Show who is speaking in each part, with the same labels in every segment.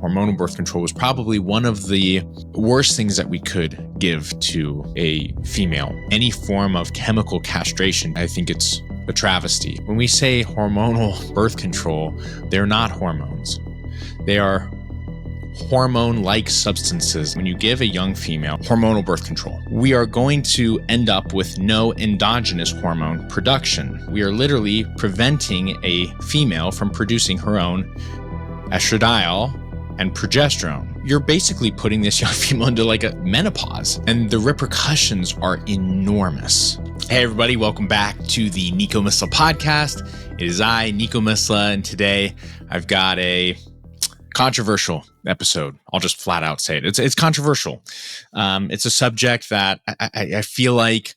Speaker 1: hormonal birth control was probably one of the worst things that we could give to a female. Any form of chemical castration, I think it's a travesty. When we say hormonal birth control, they're not hormones. They are hormone-like substances. When you give a young female hormonal birth control, we are going to end up with no endogenous hormone production. We are literally preventing a female from producing her own estradiol and progesterone. You're basically putting this young female into like a menopause, and the repercussions are enormous. Hey everybody, welcome back to the Nico Misleh Podcast. It is I, Nico Misleh, and today I've got a controversial episode. I'll just flat out say it. It's controversial. It's a subject that I feel like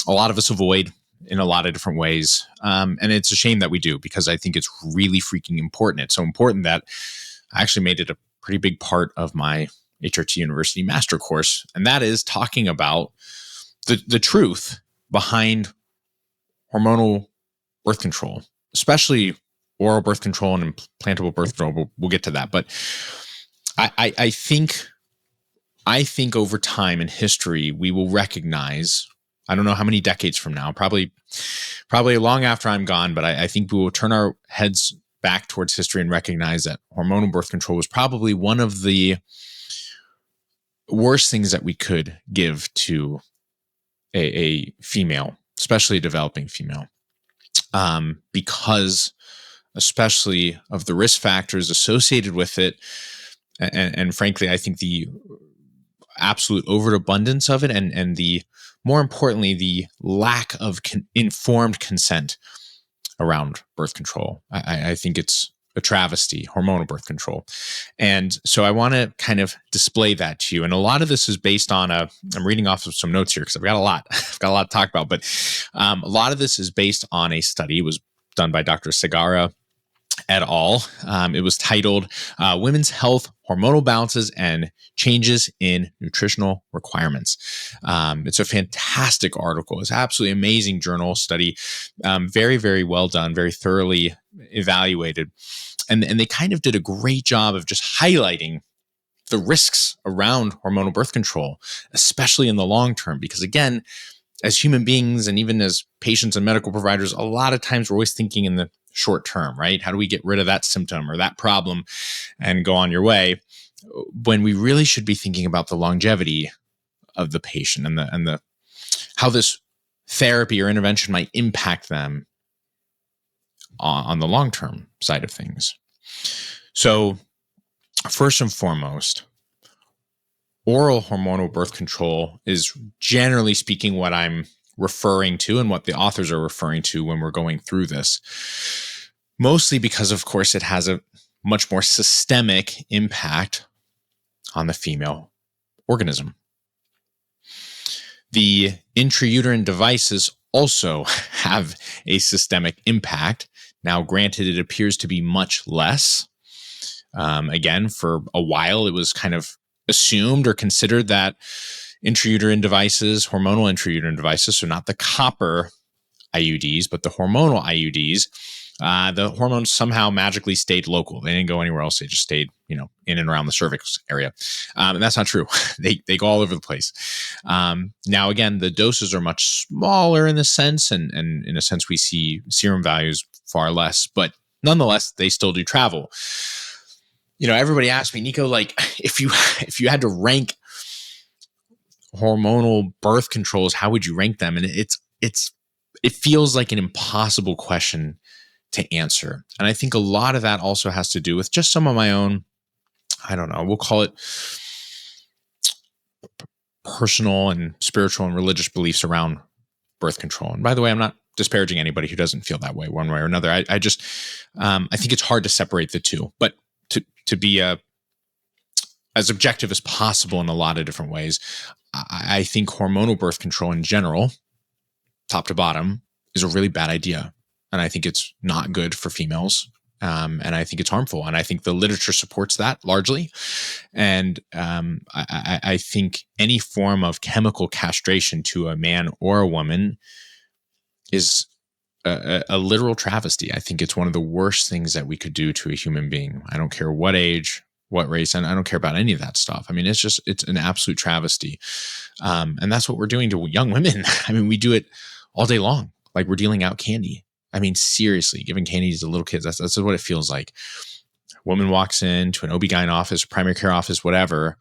Speaker 1: a lot of us avoid in a lot of different ways. And it's a shame that we do, because I think it's really freaking important. It's so important that I actually made it a pretty big part of my HRT University master course. And that is talking about the truth behind hormonal birth control, especially oral birth control and implantable birth control. We'll get to that. But I think over time in history, we will recognize, I don't know how many decades from now, probably long after I'm gone, but I think we will turn our heads back towards history and recognize that hormonal birth control was probably one of the worst things that we could give to a female, especially a developing female, because especially of the risk factors associated with it. And frankly, I think the absolute overabundance of it, and the more importantly, the lack of informed consent around birth control. I think it's a travesty, hormonal birth control. And so I want to kind of display that to you. And a lot of this is based on I'm reading off of some notes here because I've got a lot to talk about, but a lot of this is based on a study. It was done by Dr. Segara et al. It was titled Women's Health, Hormonal Balances and Changes in Nutritional Requirements. It's a fantastic article. It's an absolutely amazing journal study. Very, very well done, very thoroughly evaluated. And they kind of did a great job of just highlighting the risks around hormonal birth control, especially in the long term. Because again, as human beings and even as patients and medical providers, a lot of times we're always thinking in the short term, right? How do we get rid of that symptom or that problem and go on your way, when we really should be thinking about the longevity of the patient and the how this therapy or intervention might impact them on the long-term side of things. So first and foremost, oral hormonal birth control is, generally speaking, what I'm referring to and what the authors are referring to when we're going through this. Mostly because, of course, it has a much more systemic impact on the female organism. The intrauterine devices also have a systemic impact. Now, granted, it appears to be much less. Again, for a while, it was kind of assumed or considered that intrauterine devices, hormonal intrauterine devices, so not the copper IUDs, but the hormonal IUDs, the hormones somehow magically stayed local. They didn't go anywhere else. They just stayed, in and around the cervix area. And that's not true. They go all over the place. Now, again, the doses are much smaller in a sense, and in a sense, we see serum values far less, but nonetheless, they still do travel. Everybody asks me, Nico, like, if you had to rank hormonal birth controls, how would you rank them? And it feels like an impossible question to answer. And I think a lot of that also has to do with just some of my own, I don't know, we'll call it personal and spiritual and religious beliefs around birth control. And by the way, I'm not disparaging anybody who doesn't feel that way one way or another. I think it's hard to separate the two, but to be as objective as possible in a lot of different ways, I think hormonal birth control in general, top to bottom, is a really bad idea. And I think it's not good for females. And I think it's harmful. And I think the literature supports that largely. And I think any form of chemical castration to a man or a woman is a literal travesty. I think it's one of the worst things that we could do to a human being. I don't care what age, what race, and I don't care about any of that stuff. I mean, it's an absolute travesty. And that's what we're doing to young women. I mean, we do it all day long. Like we're dealing out candy. I mean, seriously, giving candy to little kids. That's what it feels like. Woman walks into an OB-GYN office, primary care office, whatever.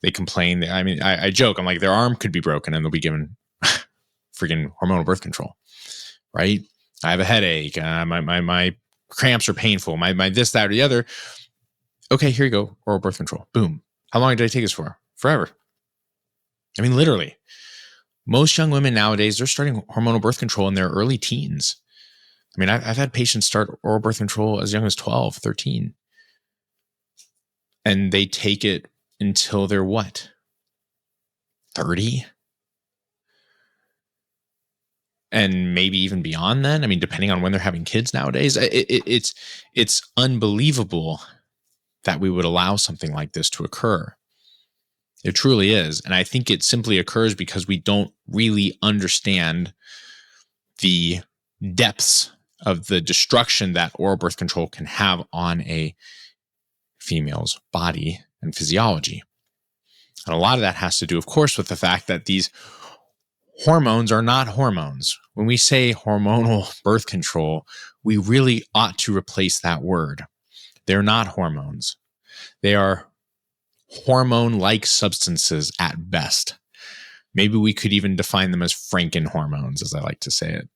Speaker 1: They complain. I mean, I joke. I'm like, their arm could be broken and they'll be given freaking hormonal birth control, right? I have a headache. My cramps are painful. My this, that, or the other. Okay, here you go. Oral birth control. Boom. How long did I take this for? Forever. I mean, literally. Most young women nowadays, they're starting hormonal birth control in their early teens. I mean, I've had patients start oral birth control as young as 12, 13. And they take it until they're what? 30? And maybe even beyond then. I mean, depending on when they're having kids nowadays, it's unbelievable that we would allow something like this to occur. It truly is. And I think it simply occurs because we don't really understand the depths of the destruction that oral birth control can have on a female's body and physiology. And a lot of that has to do, of course, with the fact that these hormones are not hormones. When we say hormonal birth control, we really ought to replace that word. They're not hormones. They are hormone-like substances at best. Maybe we could even define them as franken-hormones, as I like to say it.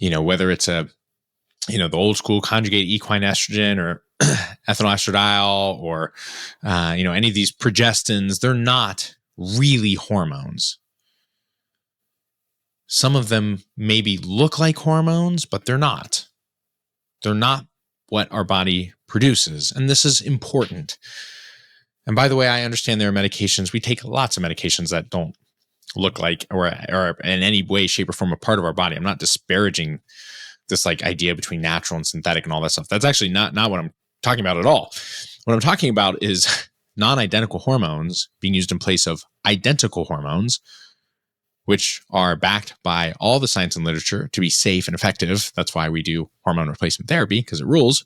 Speaker 1: Whether it's the old school conjugate equine estrogen or ethinyl estradiol or, any of these progestins, they're not really hormones. Some of them maybe look like hormones, but they're not. They're not what our body produces. And this is important. And by the way, I understand there are medications. We take lots of medications that don't look like or in any way, shape, or form a part of our body. I'm not disparaging this like idea between natural and synthetic and all that stuff. That's actually not what I'm talking about at all. What I'm talking about is non-identical hormones being used in place of identical hormones, which are backed by all the science and literature to be safe and effective. That's why we do hormone replacement therapy, because it rules.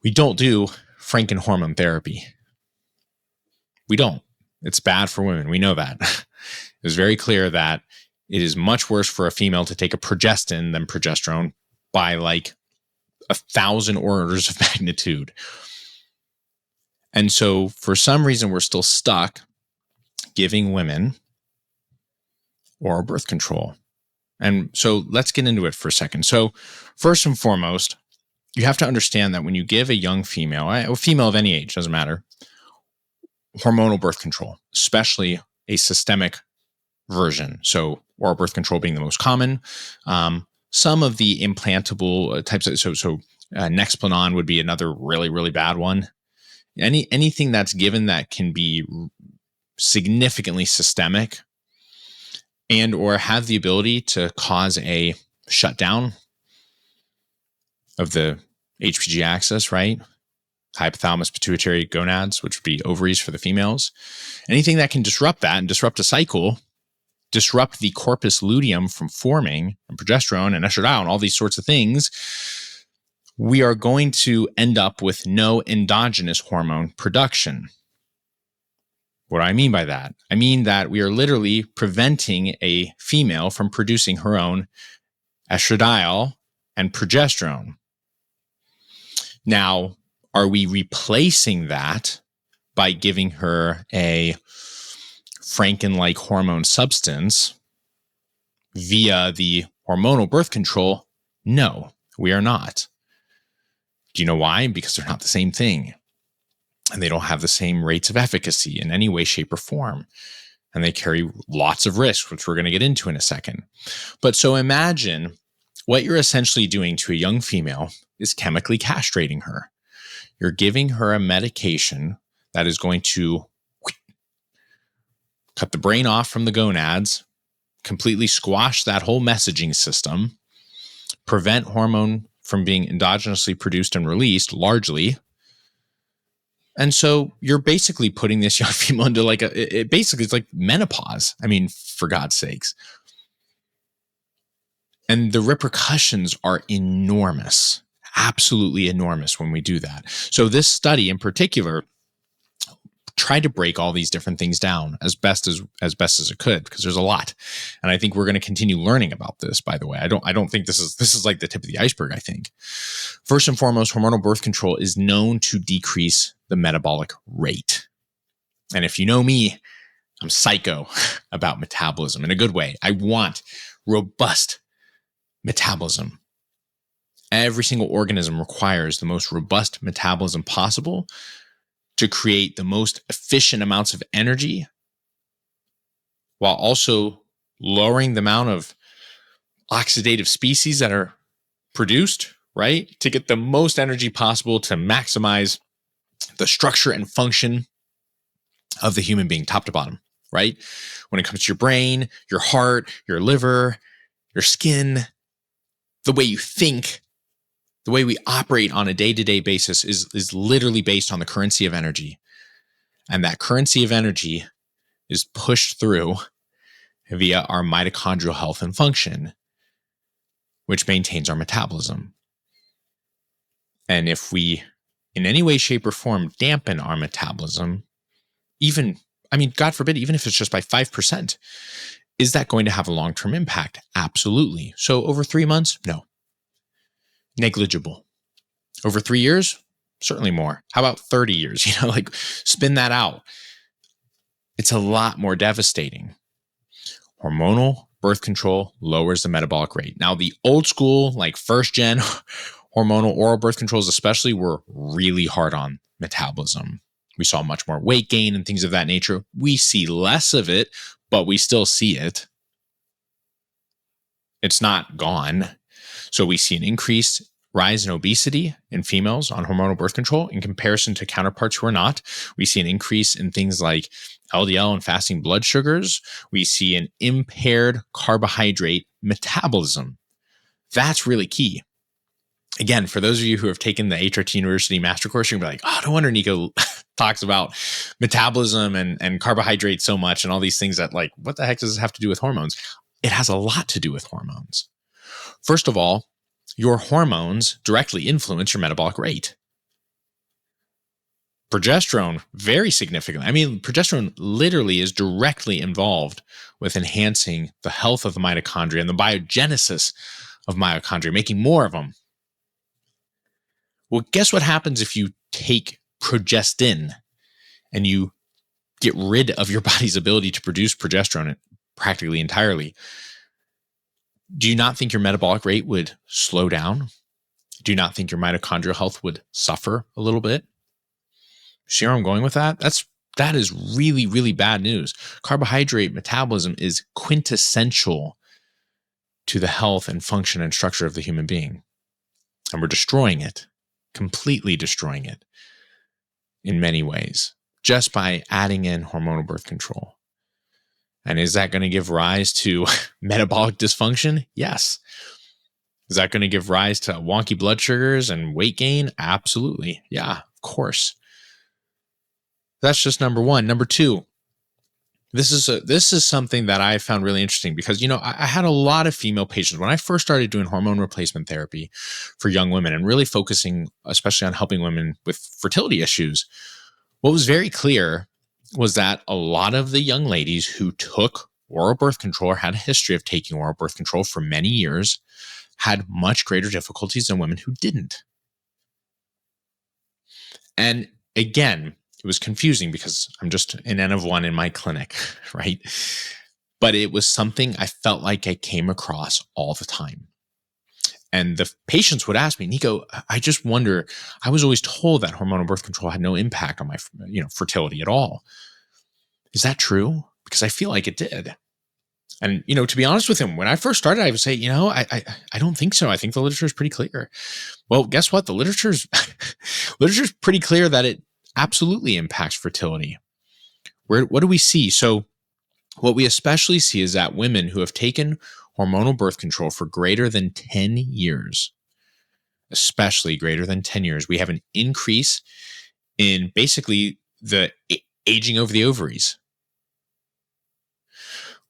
Speaker 1: We don't do franken-hormone therapy. We don't. It's bad for women. We know that. It's very clear that it is much worse for a female to take a progestin than progesterone by like 1,000 orders of magnitude. And so for some reason, we're still stuck giving women oral birth control. And so let's get into it for a second. So first and foremost, you have to understand that when you give a young female, a female of any age, doesn't matter, hormonal birth control, especially a systemic version. So oral birth control being the most common. Some of the implantable types of, Nexplanon would be another really, really bad one. Anything that's given that can be significantly systemic and or have the ability to cause a shutdown of the HPG axis, right? Hypothalamus, pituitary, gonads, which would be ovaries for the females. Anything that can disrupt that and disrupt a cycle, disrupt the corpus luteum from forming, and progesterone and estradiol and all these sorts of things, we are going to end up with no endogenous hormone production. What do I mean by that? I mean that we are literally preventing a female from producing her own estradiol and progesterone. Now, are we replacing that by giving her a franken-like hormone substance via the hormonal birth control? No, we are not. Do you know why? Because they're not the same thing. And they don't have the same rates of efficacy in any way, shape, or form. And they carry lots of risks, which we're going to get into in a second. But so imagine what you're essentially doing to a young female is chemically castrating her. You're giving her a medication that is going to cut the brain off from the gonads, completely squash that whole messaging system, prevent hormone from being endogenously produced and released largely. And so you're basically putting this young female into like it's like menopause. I mean, for God's sakes. And the repercussions are enormous, absolutely enormous when we do that. So this study in particular tried to break all these different things down as best as it could, because there's a lot. And I think we're going to continue learning about this, by the way. I don't think this is like the tip of the iceberg, I think. First and foremost, hormonal birth control is known to decrease the metabolic rate. And if you know me, I'm psycho about metabolism in a good way. I want robust metabolism. Every single organism requires the most robust metabolism possible to create the most efficient amounts of energy while also lowering the amount of oxidative species that are produced, right? To get the most energy possible to maximize the structure and function of the human being, top to bottom, right? When it comes to your brain, your heart, your liver, your skin, the way you think, the way we operate on a day-to-day basis is literally based on the currency of energy. And that currency of energy is pushed through via our mitochondrial health and function, which maintains our metabolism. And if we, in any way, shape, or form, dampen our metabolism, God forbid, even if it's just by 5%, is that going to have a long-term impact? Absolutely. So over 3 months? No. Negligible. Over 3 years? Certainly more. How about 30 years? Spin that out. It's a lot more devastating. Hormonal birth control lowers the metabolic rate. Now, the old school, like first gen hormonal oral birth controls especially, were really hard on metabolism. We saw much more weight gain and things of that nature. We see less of it, but we still see it. It's not gone. So we see an increased rise in obesity in females on hormonal birth control in comparison to counterparts who are not. We see an increase in things like LDL and fasting blood sugars. We see an impaired carbohydrate metabolism. That's really key. Again, for those of you who have taken the HRT University Master Course, you're going to be like, oh, no wonder Nico talks about metabolism and carbohydrates so much and all these things that, like, what the heck does this have to do with hormones? It has a lot to do with hormones. First of all, your hormones directly influence your metabolic rate. Progesterone, very significantly. Progesterone literally is directly involved with enhancing the health of the mitochondria and the biogenesis of mitochondria, making more of them. Well, guess what happens if you take progestin and you get rid of your body's ability to produce progesterone practically entirely? Do you not think your metabolic rate would slow down? Do you not think your mitochondrial health would suffer a little bit? See where I'm going with that? That is really, really bad news. Carbohydrate metabolism is quintessential to the health and function and structure of the human being. And we're destroying it, completely destroying it in many ways, just by adding in hormonal birth control. And is that going to give rise to metabolic dysfunction? Yes. Is that going to give rise to wonky blood sugars and weight gain? Absolutely. Yeah, of course. That's just number one. Number two, this is something that I found really interesting because, I had a lot of female patients when I first started doing hormone replacement therapy for young women and really focusing especially on helping women with fertility issues. What was very clear was that a lot of the young ladies who took oral birth control or had a history of taking oral birth control for many years had much greater difficulties than women who didn't. And again, it was confusing because I'm just an N of one in my clinic, right? But it was something I felt like I came across all the time. And the patients would ask me, Nico, I just wonder, I was always told that hormonal birth control had no impact on my fertility at all. Is that true? Because I feel like it did. And, to be honest with him, when I first started, I would say, I don't think so. I think the literature is pretty clear. Well, guess what? The literature's pretty clear that it absolutely impacts fertility. What do we see? So what we especially see is that women who have taken hormonal birth control for greater than 10 years, especially greater than 10 years, we have an increase in basically the aging of the ovaries.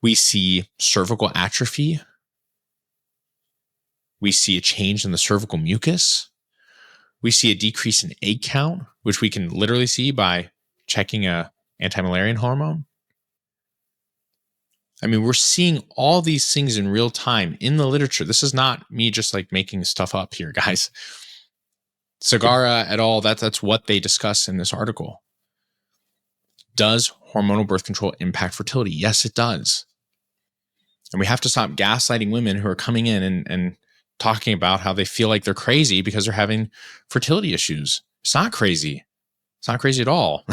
Speaker 1: We see cervical atrophy. We see a change in the cervical mucus. We see a decrease in egg count, which we can literally see by checking a anti-Müllerian hormone. I mean, we're seeing all these things in real time in the literature. This is not me just like making stuff up here, guys. Sagara et al., that's what they discuss in this article. Does hormonal birth control impact fertility? Yes, it does. And we have to stop gaslighting women who are coming in and talking about how they feel like they're crazy because they're having fertility issues. It's not crazy. It's not crazy at all.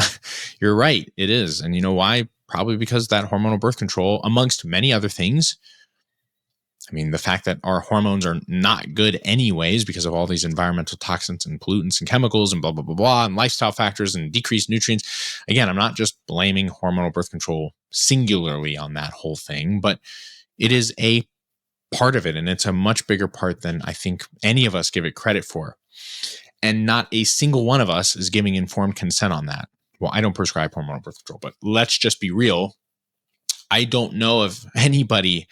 Speaker 1: You're right. It is. And you know why? Probably because that hormonal birth control, amongst many other things. I mean, the fact that our hormones are not good anyways because of all these environmental toxins and pollutants and chemicals and blah, blah, blah, blah, and lifestyle factors and decreased nutrients. Again, I'm not just blaming hormonal birth control singularly on that whole thing, but it is a part of it. And it's a much bigger part than I think any of us give it credit for. And not a single one of us is giving informed consent on that. Well, I don't prescribe hormonal birth control, but let's just be real. I don't know of anybody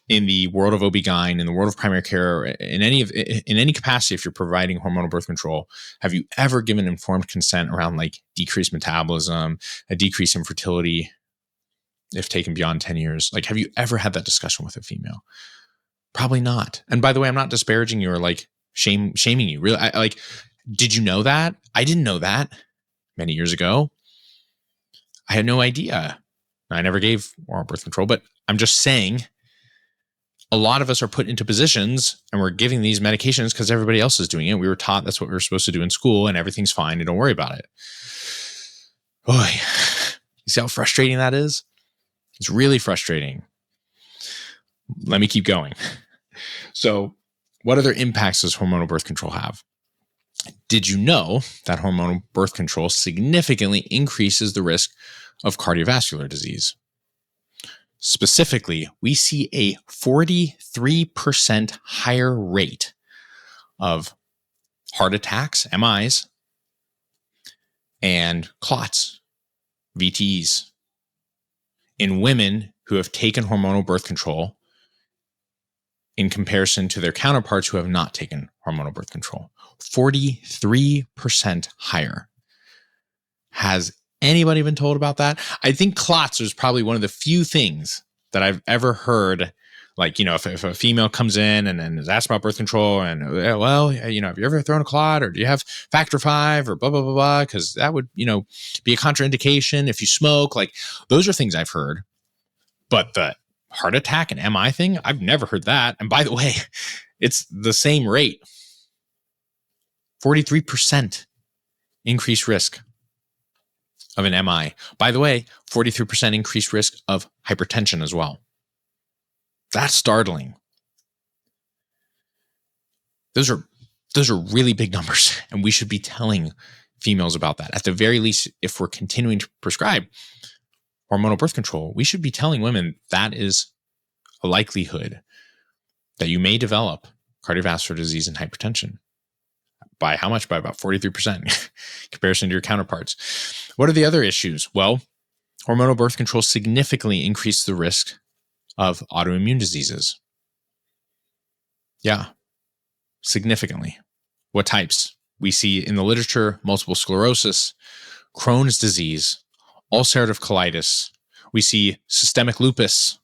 Speaker 1: in the world of OB-GYN, in the world of primary care, in any capacity, if you're providing hormonal birth control, have you ever given informed consent around like decreased metabolism, a decrease in fertility, if taken beyond 10 years? Like, have you ever had that discussion with a female? Probably not. And by the way, I'm not disparaging you or like shaming you. Really, did you know that? I didn't know that many years ago. I had no idea. I never gave oral birth control, but I'm just saying a lot of us are put into positions and we're giving these medications because everybody else is doing it. We were taught that's what we were supposed to do in school and everything's fine and don't worry about it. Boy, you see how frustrating that is? It's really frustrating. Let me keep going. So, what other impacts does hormonal birth control have? Did you know that hormonal birth control significantly increases the risk of cardiovascular disease? Specifically, we see a 43% higher rate of heart attacks, MIs, and clots, VTEs, in women who have taken hormonal birth control in comparison to their counterparts who have not taken hormonal birth control. 43% higher. Has anybody been told about that? I think clots is probably one of the few things that I've ever heard. Like, you know, if a female comes in and is asked about birth control and, well, you know, have you ever thrown a clot or do you have factor 5 or blah, blah, blah, blah, because that would, you know, be a contraindication if you smoke. Like, those are things I've heard. But the heart attack and MI thing, I've never heard that. And by the way, it's the same rate. 43% increased risk of an MI. By the way, 43% increased risk of hypertension as well. That's startling. Those are really big numbers, and we should be telling females about that. At the very least, if we're continuing to prescribe hormonal birth control, we should be telling women that is a likelihood that you may develop cardiovascular disease and hypertension. By how much? By about 43% in comparison to your counterparts. What are the other issues? Well, hormonal birth control significantly increases the risk of autoimmune diseases. Yeah, significantly. What types? We see in the literature multiple sclerosis, Crohn's disease, ulcerative colitis. We see systemic lupus.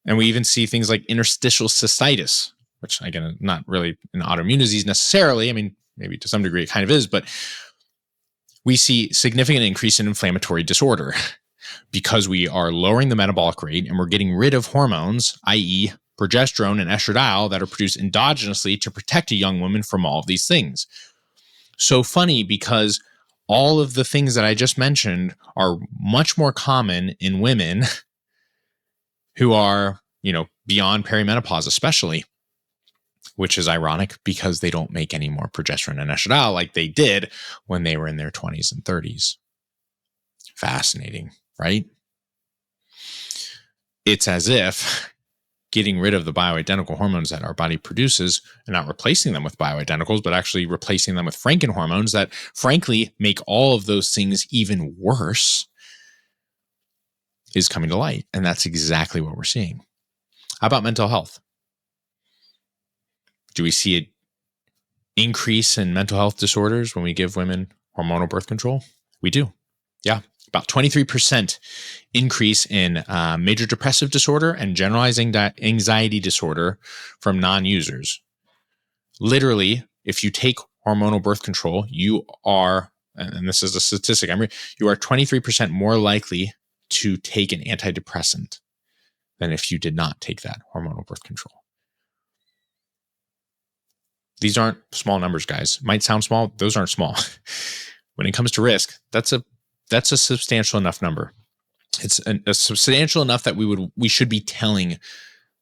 Speaker 1: And we even see things like interstitial cystitis, which, again, not really an autoimmune disease necessarily. I mean, maybe to some degree it kind of is, but we see significant increase in inflammatory disorder because we are lowering the metabolic rate and we're getting rid of hormones, i.e. progesterone and estradiol, that are produced endogenously to protect a young woman from all of these things. So funny, because all of the things that I just mentioned are much more common in women who are, you know, beyond perimenopause especially, which is ironic because they don't make any more progesterone and estradiol like they did when they were in their 20s and 30s. Fascinating, right? It's as if getting rid of the bioidentical hormones that our body produces and not replacing them with bioidenticals, but actually replacing them with franken-hormones that frankly make all of those things even worse is coming to light. And that's exactly what we're seeing. How about mental health? Do we see increase in mental health disorders when we give women hormonal birth control? We do. Yeah. About 23% increase in major depressive disorder and generalized anxiety disorder from non-users. Literally, if you take hormonal birth control, you are, and this is a statistic, you are 23% more likely to take an antidepressant than if you did not take that hormonal birth control. These aren't small numbers, guys. Might sound small. Those aren't small. When it comes to risk, that's a substantial enough number. It's a substantial enough that we should be telling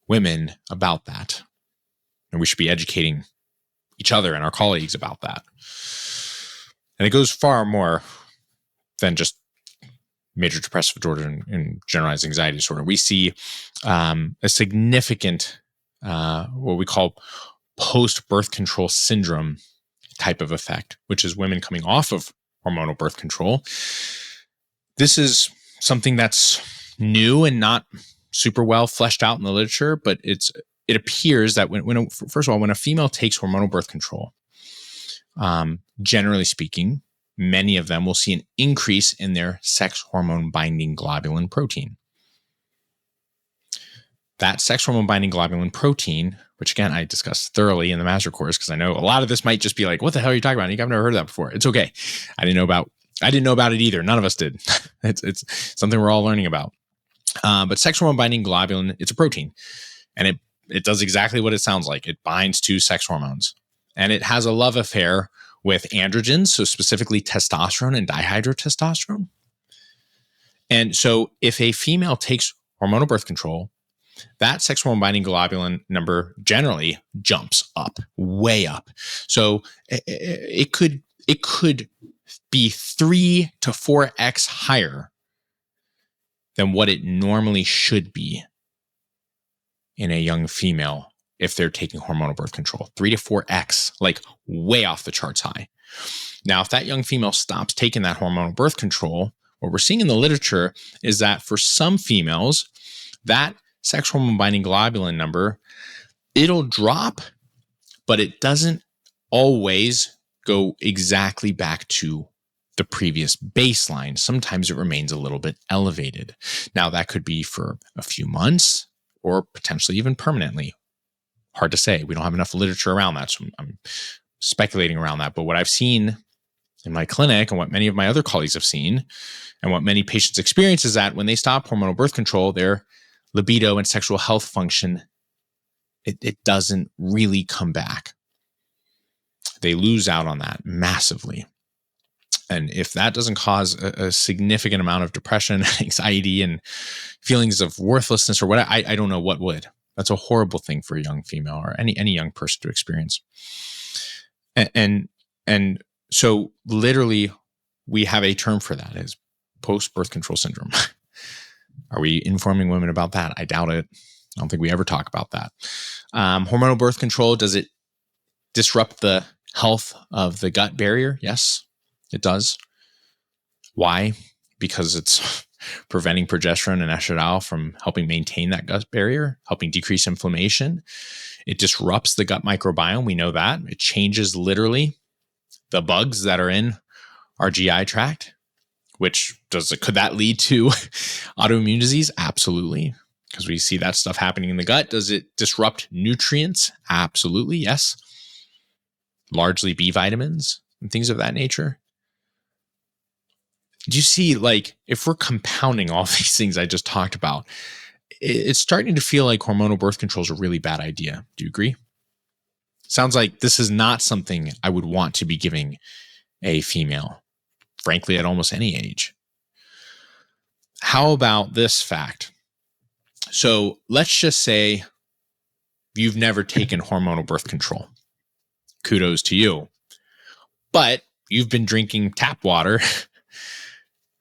Speaker 1: women about that. And we should be educating each other and our colleagues about that. And it goes far more than just major depressive disorder and generalized anxiety disorder. We see a significant, what we call post-birth control syndrome type of effect, which is women coming off of hormonal birth control. This is something that's new and not super well fleshed out in the literature, but it appears that first of all, when a female takes hormonal birth control, generally speaking, many of them will see an increase in their sex hormone binding globulin protein. That sex hormone binding globulin protein, which again, I discussed thoroughly in the master course, because I know a lot of this might just be like, what the hell are you talking about? I've never heard of that before. It's okay. I didn't know about it either. None of us did. It's something we're all learning about. But sex hormone binding globulin, it's a protein, and it does exactly what it sounds like. It binds to sex hormones, and it has a love affair with androgens, so specifically testosterone and dihydrotestosterone. And so if a female takes hormonal birth control, that sex hormone binding globulin number generally jumps up, way up. So it could be 3 to 4x higher than what it normally should be in a young female if they're taking hormonal birth control. 3 to 4x, like way off the charts high. Now, if that young female stops taking that hormonal birth control, what we're seeing in the literature is that for some females, that sex hormone binding globulin number, it'll drop, but it doesn't always go exactly back to the previous baseline. Sometimes it remains a little bit elevated. Now, that could be for a few months or potentially even permanently. Hard to say. We don't have enough literature around that, so I'm speculating around that. But what I've seen in my clinic and what many of my other colleagues have seen and what many patients experience is that when they stop hormonal birth control, their libido and sexual health function, it doesn't really come back. They lose out on that massively. And if that doesn't cause a significant amount of depression, anxiety, and feelings of worthlessness or what, I don't know what would. That's a horrible thing for a young female or any young person to experience. And so literally we have a term for that, is post-birth control syndrome. Are we informing women about that? I doubt it. I don't think we ever talk about that. Hormonal birth control, does it disrupt the health of the gut barrier? Yes, it does. Why? Because it's preventing progesterone and estradiol from helping maintain that gut barrier, helping decrease inflammation. It disrupts the gut microbiome. We know that. It changes literally the bugs that are in our GI tract, could that lead to autoimmune disease? Absolutely. Because we see that stuff happening in the gut. Does it disrupt nutrients? Absolutely, yes. Largely B vitamins and things of that nature. Do you see, like, if we're compounding all these things I just talked about, it's starting to feel like hormonal birth control is a really bad idea. Do you agree? Sounds like this is not something I would want to be giving a female, frankly, at almost any age. How about this fact? So let's just say you've never taken hormonal birth control. Kudos to you. But you've been drinking tap water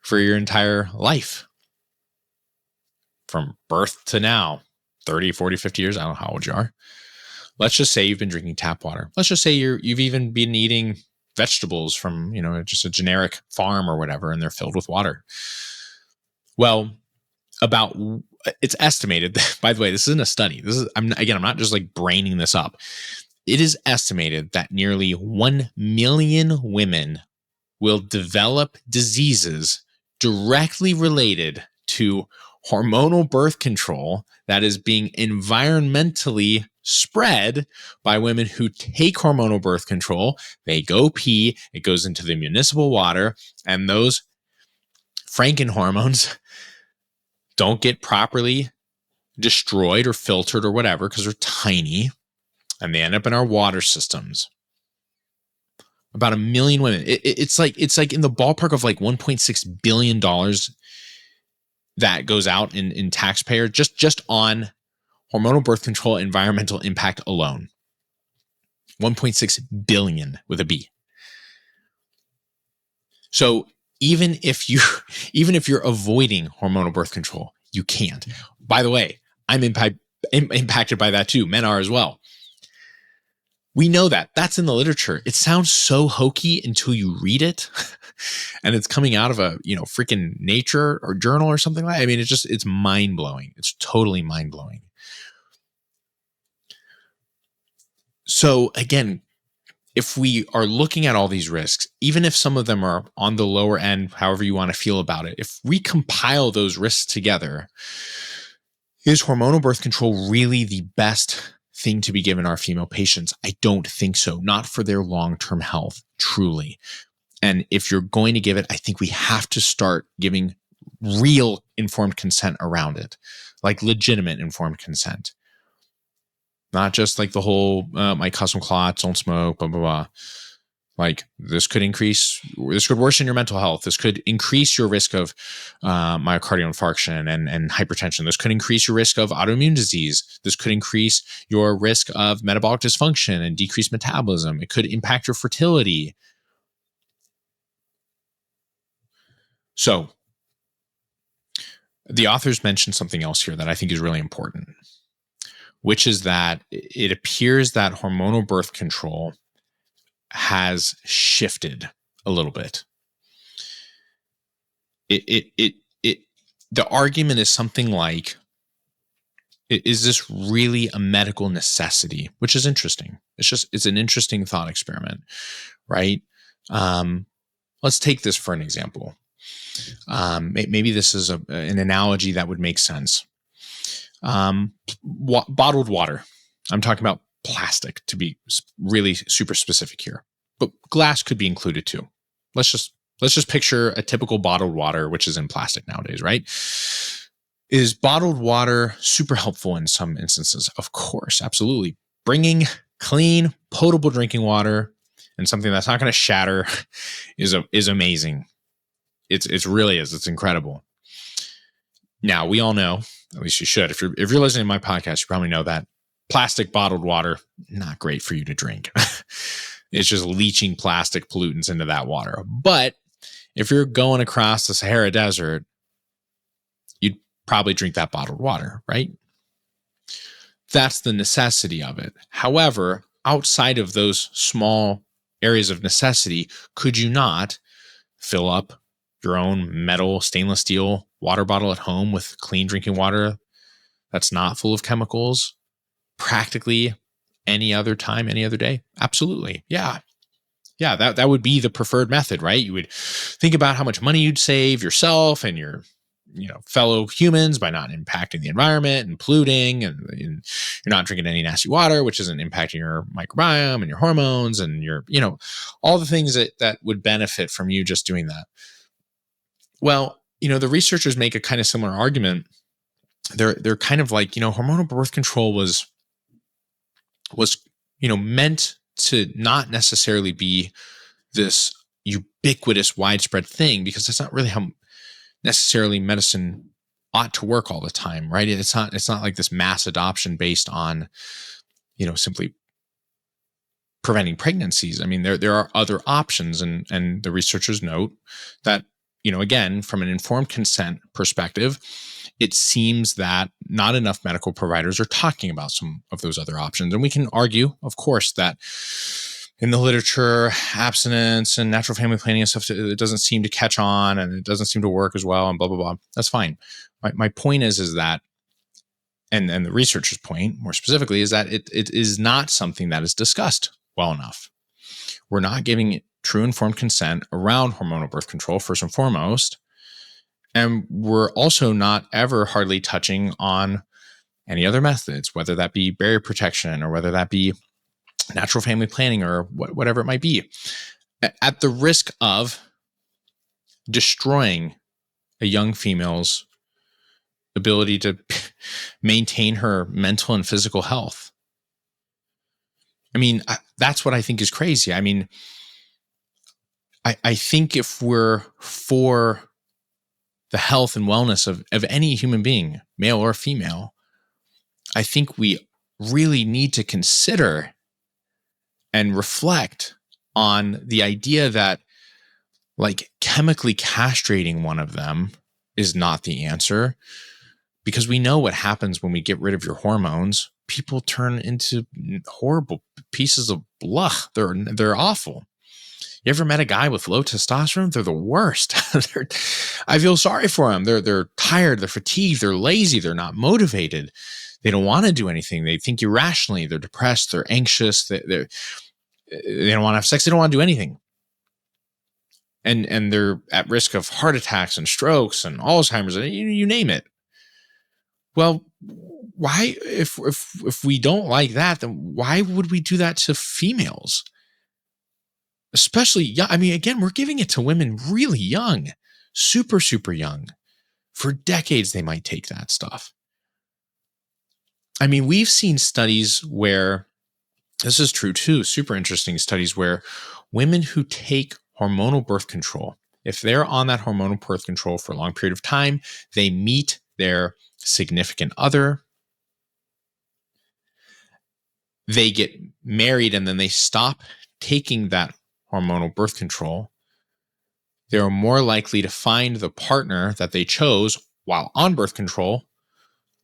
Speaker 1: for your entire life. From birth to now, 30, 40, 50 years. I don't know how old you are. Let's just say you've been drinking tap water. Let's just say you've even been eating vegetables from, just a generic farm or whatever, and they're filled with water. Well, it's estimated, by the way, this isn't a study. I'm not just like braining this up. It is estimated that nearly 1 million women will develop diseases directly related to hormonal birth control that is being environmentally spread by women who take hormonal birth control. They go pee, it goes into the municipal water, and those franken-hormones don't get properly destroyed or filtered or whatever because they're tiny, and they end up in our water systems. About 1 million women. It's like in the ballpark of like $1.6 billion that goes out in taxpayer just on hormonal birth control environmental impact alone. 1.6 billion with a B. So even if you're avoiding hormonal birth control, you can't. By the way, I'm impacted by that too. Men are as well. We know that. That's in the literature. It sounds so hokey until you read it and it's coming out of a, freaking Nature or journal or something like that. I mean, it's mind-blowing. It's totally mind-blowing. So again, if we are looking at all these risks, even if some of them are on the lower end, however you want to feel about it, if we compile those risks together, is hormonal birth control really the best thing to be given our female patients? I don't think so. Not for their long-term health, truly. And if you're going to give it, I think we have to start giving real informed consent around it, like legitimate informed consent. Not just like the whole, my custom clots, don't smoke, blah, blah, blah. Like this could worsen your mental health. This could increase your risk of myocardial infarction and hypertension. This could increase your risk of autoimmune disease. This could increase your risk of metabolic dysfunction and decreased metabolism. It could impact your fertility. So the authors mentioned something else here that I think is really important, which is that it appears that hormonal birth control has shifted a little bit. The argument is something like, is this really a medical necessity? Which is interesting. It's an interesting thought experiment, right? Let's take this for an example. Maybe this is an analogy that would make sense. Bottled water. I'm talking about plastic to be really super specific here, but glass could be included too. Let's just picture a typical bottled water, which is in plastic nowadays, right? Is bottled water super helpful in some instances? Of course, absolutely. Bringing clean, potable drinking water and something that's not going to shatter is amazing. It really is. It's incredible. Now, we all know, at least you should, if you're listening to my podcast, you probably know that plastic bottled water, not great for you to drink. It's just leaching plastic pollutants into that water. But if you're going across the Sahara Desert, you'd probably drink that bottled water, right? That's the necessity of it. However, outside of those small areas of necessity, could you not fill up your own metal stainless steel water bottle at home with clean drinking water that's not full of chemicals practically any other time, any other day? Absolutely. Yeah, that would be the preferred method, right? You would think about how much money you'd save yourself and your fellow humans by not impacting the environment and polluting, and you're not drinking any nasty water, which isn't impacting your microbiome and your hormones and your, all the things that would benefit from you just doing that. Well, the researchers make a kind of similar argument. They're kind of like, hormonal birth control was meant to not necessarily be this ubiquitous, widespread thing, because that's not really how necessarily medicine ought to work all the time, right? It's not like this mass adoption based on, simply preventing pregnancies. I mean, there are other options, and the researchers note that, again, from an informed consent perspective, it seems that not enough medical providers are talking about some of those other options. And we can argue, of course, that in the literature, abstinence and natural family planning and stuff, it doesn't seem to catch on and it doesn't seem to work as well and blah, blah, blah. That's fine. My point is that and the researcher's point more specifically is that it is not something that is discussed well enough. We're not giving true informed consent around hormonal birth control, first and foremost. And we're also not ever hardly touching on any other methods, whether that be barrier protection or whether that be natural family planning or whatever it might be, at the risk of destroying a young female's ability to maintain her mental and physical health. I mean, that's what I think is crazy. I mean, I think if we're for the health and wellness of any human being, male or female, I think we really need to consider and reflect on the idea that like chemically castrating one of them is not the answer, because we know what happens when we get rid of your hormones. People turn into horrible pieces of blah. They're awful. You ever met a guy with low testosterone? They're the worst. I feel sorry for them. They're tired. They're fatigued. They're lazy. They're not motivated. They don't want to do anything. They think irrationally. They're depressed. They're anxious. They don't want to have sex. They don't want to do anything. And they're at risk of heart attacks and strokes and Alzheimer's, and you name it. Well, why, if we don't like that, then why would we do that to females? Especially young. I mean, again, we're giving it to women really young, super, super young. For decades, they might take that stuff. I mean, we've seen studies where, this is true too, super interesting studies where women who take hormonal birth control, if they're on that hormonal birth control for a long period of time, they meet their significant other, they get married, and then they stop taking that hormonal birth control, they're more likely to find the partner that they chose while on birth control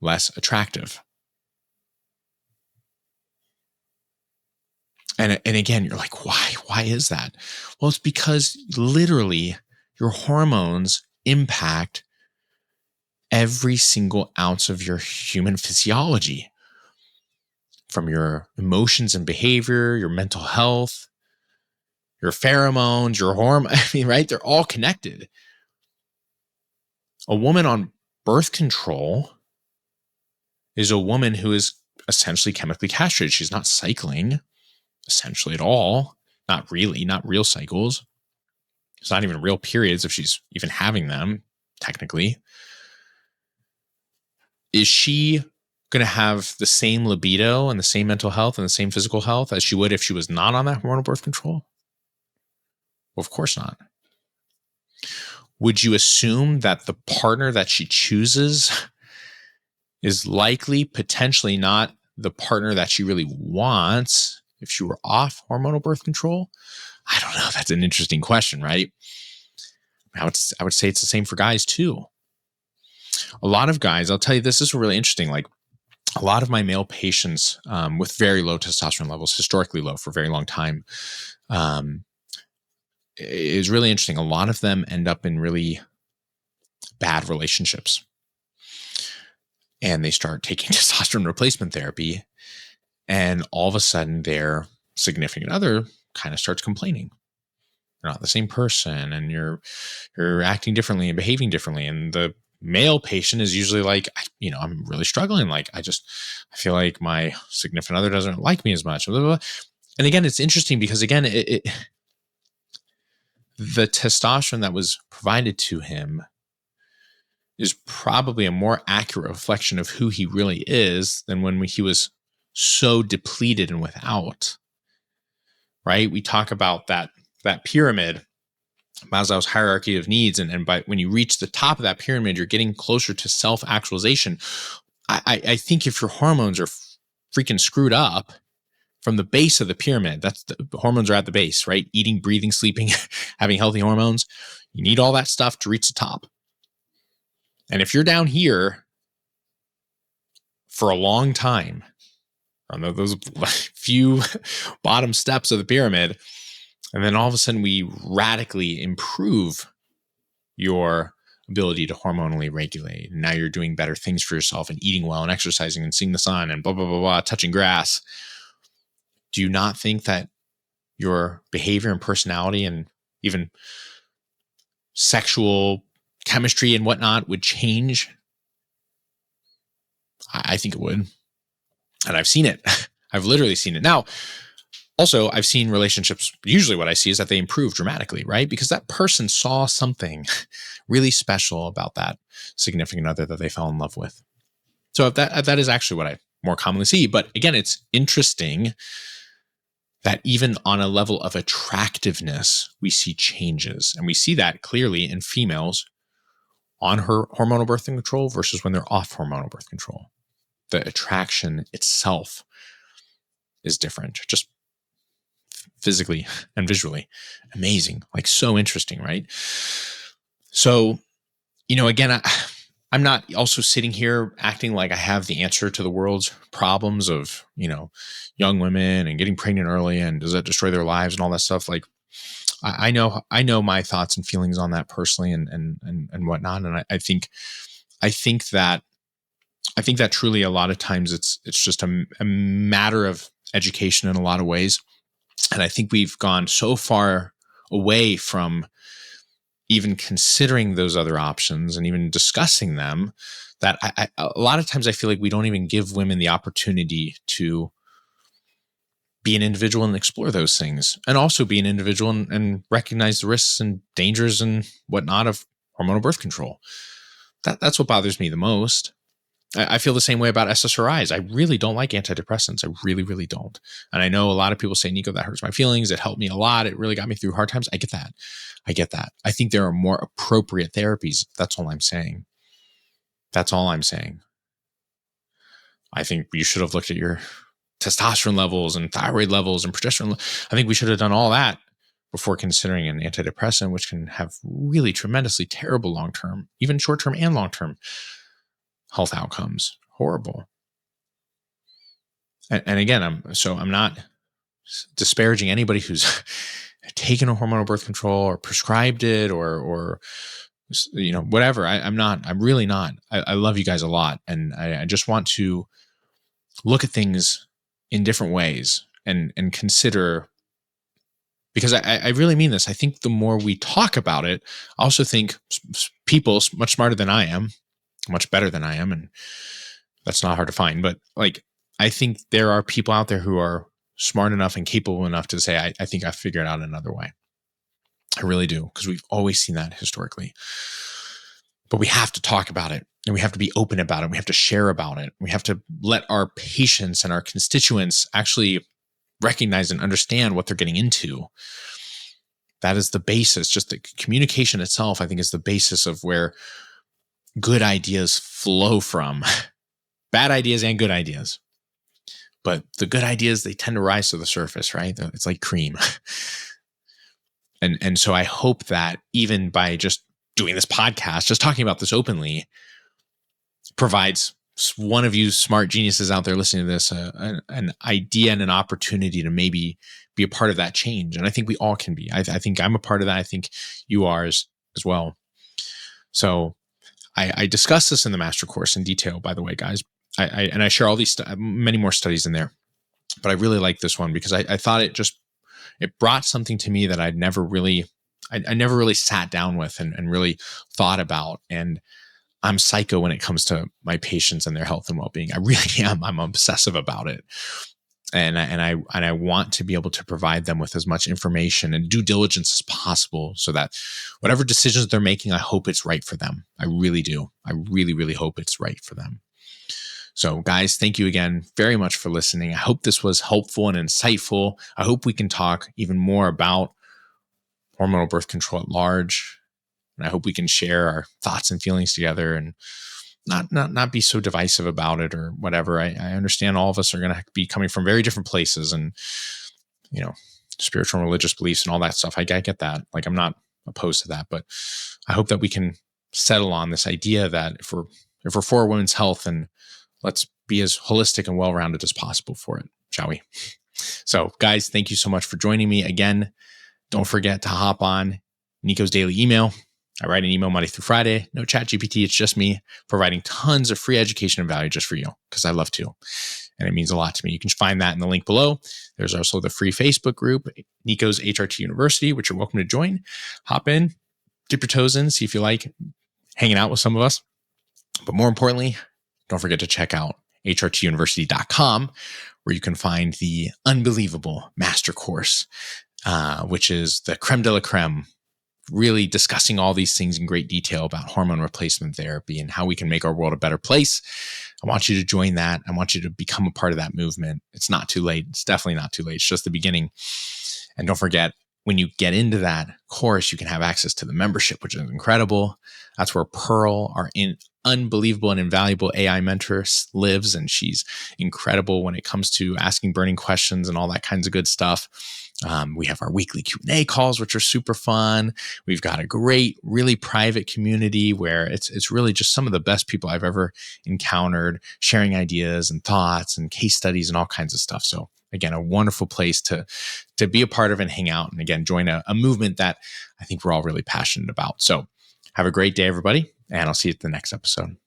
Speaker 1: less attractive. And again, you're like, why? Why is that? Well, it's because literally your hormones impact every single ounce of your human physiology, from your emotions and behavior, your mental health, your pheromones, your hormone. I mean, right? They're all connected. A woman on birth control is a woman who is essentially chemically castrated. She's not cycling essentially at all. Not really, not real cycles. It's not even real periods if she's even having them, technically. Is she going to have the same libido and the same mental health and the same physical health as she would if she was not on that hormonal birth control? Well, of course not. Would you assume that the partner that she chooses is likely potentially not the partner that she really wants if she were off hormonal birth control? I don't know. That's an interesting question, right? I would say it's the same for guys too. A lot of guys, I'll tell you, this is really interesting. Like a lot of my male patients with very low testosterone levels, historically low for a very long time, is really interesting. A lot of them end up in really bad relationships, and they start taking testosterone replacement therapy, and all of a sudden their significant other kind of starts complaining. You're not the same person, and you're acting differently and behaving differently. And the male patient is usually like, I'm really struggling. Like, I feel like my significant other doesn't like me as much. Blah, blah, blah. And again, it's interesting because again, the testosterone that was provided to him is probably a more accurate reflection of who he really is than when he was so depleted and without, right? We talk about that pyramid, Maslow's hierarchy of needs. And when you reach the top of that pyramid, you're getting closer to self-actualization. I think if your hormones are freaking screwed up from the base of the pyramid, the hormones are at the base, right? Eating, breathing, sleeping, having healthy hormones. You need all that stuff to reach the top. And if you're down here for a long time, on those few bottom steps of the pyramid, and then all of a sudden we radically improve your ability to hormonally regulate. And now you're doing better things for yourself and eating well and exercising and seeing the sun and blah, blah, blah, blah, touching grass. Do you not think that your behavior and personality and even sexual chemistry and whatnot would change? I think it would. And I've seen it. I've literally seen it. Now, also, I've seen relationships, usually what I see is that they improve dramatically, right? Because that person saw something really special about that significant other that they fell in love with. So that is actually what I more commonly see. But again, it's interesting that even on a level of attractiveness, we see changes. And we see that clearly in females on her hormonal birth control versus when they're off hormonal birth control. The attraction itself is different, just physically and visually. Amazing, like so interesting, right? So, again, I'm not also sitting here acting like I have the answer to the world's problems of, young women and getting pregnant early and does that destroy their lives and all that stuff. Like, I know my thoughts and feelings on that personally and whatnot. And I think that truly a lot of times it's just a matter of education in a lot of ways. And I think we've gone so far away from even considering those other options and even discussing them that a lot of times I feel like we don't even give women the opportunity to be an individual and explore those things, and also be an individual and recognize the risks and dangers and whatnot of hormonal birth control. That's what bothers me the most. I feel the same way about SSRIs. I really don't like antidepressants. I really, really don't. And I know a lot of people say, Nico, that hurts my feelings. It helped me a lot. It really got me through hard times. I get that. I think there are more appropriate therapies. That's all I'm saying. I think you should have looked at your testosterone levels and thyroid levels and progesterone. I think we should have done all that before considering an antidepressant, which can have really tremendously terrible long-term, even short-term and long-term health outcomes. Horrible. And again, I'm not disparaging anybody who's taken a hormonal birth control or prescribed it or whatever. I'm really not. I love you guys a lot. And I just want to look at things in different ways and consider, because I really mean this. I think the more we talk about it, I also think people much smarter than I am, much better than I am, and that's not hard to find, but I think there are people out there who are smart enough and capable enough to say, I think I figured out another way. I really do, because we've always seen that historically. But we have to talk about it, and we have to be open about it. We have to share about it. We have to let our patients and our constituents actually recognize and understand what they're getting into. That is the basis. Just the communication itself, I think, is the basis of where good ideas flow from. Bad ideas and good ideas. But the good ideas, they tend to rise to the surface, right? It's like cream. And so I hope that even by just doing this podcast, just talking about this openly, provides one of you smart geniuses out there listening to this an idea and an opportunity to maybe be a part of that change. And I think we all can be. I think I'm a part of that. I think you are as well. So I discuss this in the master course in detail, by the way, guys. I share all these many more studies in there, but I really like this one because I thought it brought something to me that I never really sat down with and really thought about. And I'm psycho when it comes to my patients and their health and well-being. I really am. I'm obsessive about it. And I want to be able to provide them with as much information and due diligence as possible so that whatever decisions they're making, I hope it's right for them. I really do. I really, really hope it's right for them. So guys, thank you again very much for listening. I hope this was helpful and insightful. I hope we can talk even more about hormonal birth control at large. And I hope we can share our thoughts and feelings together and not be so divisive about it or whatever. I understand all of us are going to be coming from very different places and, spiritual and religious beliefs and all that stuff. I get that. I'm not opposed to that, but I hope that we can settle on this idea that if we're for women's health, and let's be as holistic and well-rounded as possible for it, shall we? So guys, thank you so much for joining me again. Don't forget to hop on Nico's daily email. I write an email Monday through Friday. No chat GPT. It's just me providing tons of free education and value just for you because I love to. And it means a lot to me. You can find that in the link below. There's also the free Facebook group, Nico's HRT University, which you're welcome to join. Hop in, dip your toes in, see if you like hanging out with some of us. But more importantly, don't forget to check out hrtuniversity.com, where you can find the unbelievable master course, which is the creme de la creme, really discussing all these things in great detail about hormone replacement therapy and how we can make our world a better place. I want you to join that. I want you to become a part of that movement. It's not too late. It's definitely not too late. It's just the beginning. And don't forget, when you get into that course, you can have access to the membership, which is incredible. That's where Pearl, our unbelievable and invaluable AI mentor, lives. And she's incredible when it comes to asking burning questions and all that kinds of good stuff. We have our weekly Q&A calls, which are super fun. We've got a great, really private community where it's really just some of the best people I've ever encountered, sharing ideas and thoughts and case studies and all kinds of stuff. So again, a wonderful place to be a part of and hang out. And again, join a movement that I think we're all really passionate about. So have a great day, everybody. And I'll see you at the next episode.